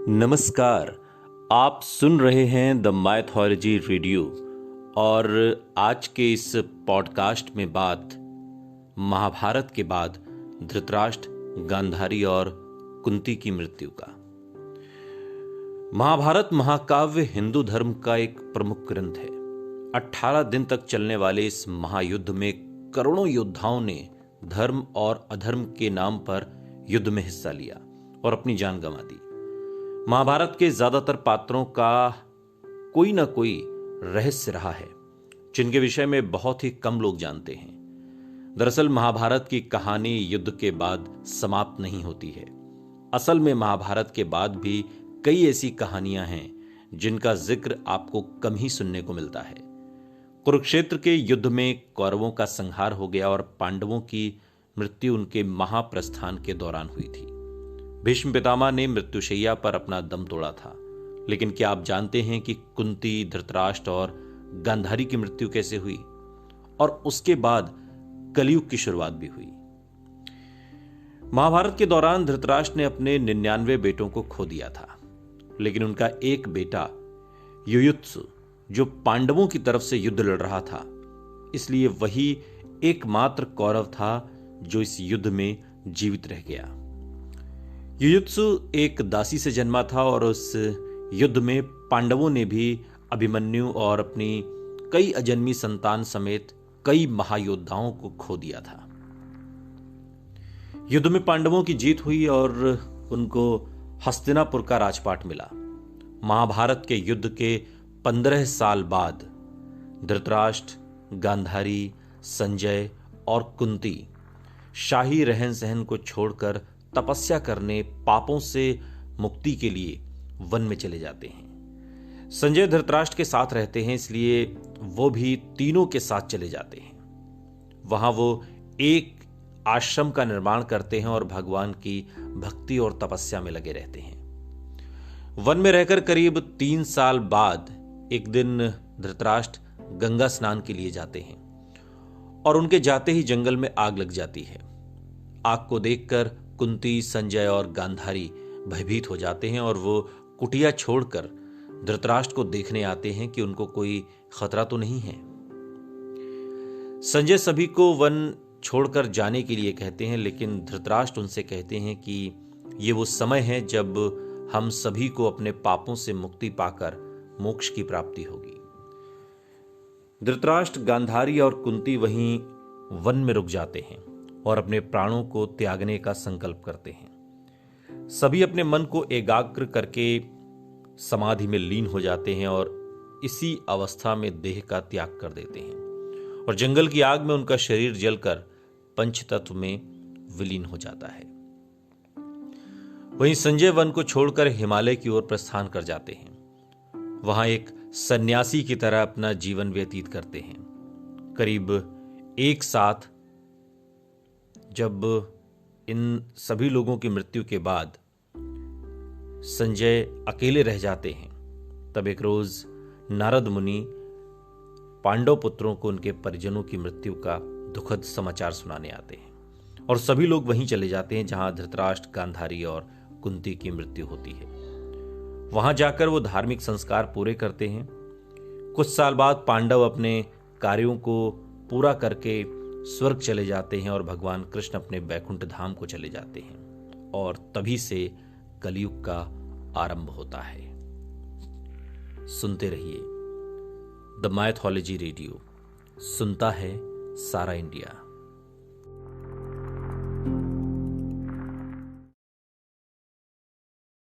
नमस्कार। आप सुन रहे हैं द माइथोलॉजी रेडियो और आज के इस पॉडकास्ट में बात महाभारत के बाद धृतराष्ट्र, गांधारी और कुंती की मृत्यु का। महाभारत महाकाव्य हिंदू धर्म का एक प्रमुख ग्रंथ है। 18 दिन तक चलने वाले इस महायुद्ध में करोड़ों योद्धाओं ने धर्म और अधर्म के नाम पर युद्ध में हिस्सा लिया और अपनी जान गंवा दी। महाभारत के ज्यादातर पात्रों का कोई ना कोई रहस्य रहा है जिनके विषय में बहुत ही कम लोग जानते हैं। दरअसल महाभारत की कहानी युद्ध के बाद समाप्त नहीं होती है। असल में महाभारत के बाद भी कई ऐसी कहानियां हैं जिनका जिक्र आपको कम ही सुनने को मिलता है। कुरुक्षेत्र के युद्ध में कौरवों का संहार हो गया और पांडवों की मृत्यु उनके महाप्रस्थान के दौरान हुई थी। भीष्म पितामह ने मृत्युशैया पर अपना दम तोड़ा था, लेकिन क्या आप जानते हैं कि कुंती, धृतराष्ट्र और गांधारी की मृत्यु कैसे हुई? और उसके बाद कलयुग की शुरुआत भी हुई। महाभारत के दौरान धृतराष्ट्र ने अपने 99 बेटों को खो दिया था, लेकिन उनका एक बेटा युयुत्सु, जो पांडवों की तरफ से युद्ध लड़ रहा था, इसलिए वही एकमात्र कौरव था जो इस युद्ध में जीवित रह गया। युयुत्सु एक दासी से जन्मा था और उस युद्ध में पांडवों ने भी अभिमन्यु और अपनी कई अजन्मी संतान समेत कई महायोद्धाओं को खो दिया था। युद्ध में पांडवों की जीत हुई और उनको हस्तिनापुर का राजपाट मिला। महाभारत के युद्ध के 15 साल बाद धृतराष्ट्र, गांधारी, संजय और कुंती शाही रहन सहन को छोड़कर तपस्या करने, पापों से मुक्ति के लिए वन में चले जाते हैं। संजय धृतराष्ट्र के साथ रहते हैं, इसलिए वो भी तीनों के साथ चले जाते हैं। वहां वो एक आश्रम का निर्माण करते हैं और भगवान की भक्ति और तपस्या में लगे रहते हैं। वन में रहकर करीब 3 साल बाद एक दिन धृतराष्ट्र गंगा स्नान के लिए जाते हैं और उनके जाते ही जंगल में आग लग जाती है। आग को देखकर कुंती, संजय और गांधारी भयभीत हो जाते हैं और वो कुटिया छोड़कर धृतराष्ट्र को देखने आते हैं कि उनको कोई खतरा तो नहीं है। संजय सभी को वन छोड़कर जाने के लिए कहते हैं, लेकिन धृतराष्ट्र उनसे कहते हैं कि ये वो समय है जब हम सभी को अपने पापों से मुक्ति पाकर मोक्ष की प्राप्ति होगी। धृतराष्ट्र, गांधारी और कुंती वहीं वन में रुक जाते हैं और अपने प्राणों को त्यागने का संकल्प करते हैं। सभी अपने मन को एकाग्र करके समाधि में लीन हो जाते हैं और इसी अवस्था में देह का त्याग कर देते हैं और जंगल की आग में उनका शरीर जलकर पंचतत्व में विलीन हो जाता है। वहीं संजय वन को छोड़कर हिमालय की ओर प्रस्थान कर जाते हैं। वहां एक सन्यासी की तरह अपना जीवन व्यतीत करते हैं। करीब एक साथ जब इन सभी लोगों की मृत्यु के बाद संजय अकेले रह जाते हैं, तब एक रोज नारद मुनि पांडव पुत्रों को उनके परिजनों की मृत्यु का दुखद समाचार सुनाने आते हैं और सभी लोग वहीं चले जाते हैं जहां धृतराष्ट्र, गांधारी और कुंती की मृत्यु होती है। वहां जाकर वो धार्मिक संस्कार पूरे करते हैं। कुछ साल बाद पांडव अपने कार्यों को पूरा करके स्वर्ग चले जाते हैं और भगवान कृष्ण अपने बैकुंठ धाम को चले जाते हैं और तभी से कलयुग का आरंभ होता है। सुनते रहिए द माइथोलॉजी रेडियो। सुनता है सारा इंडिया।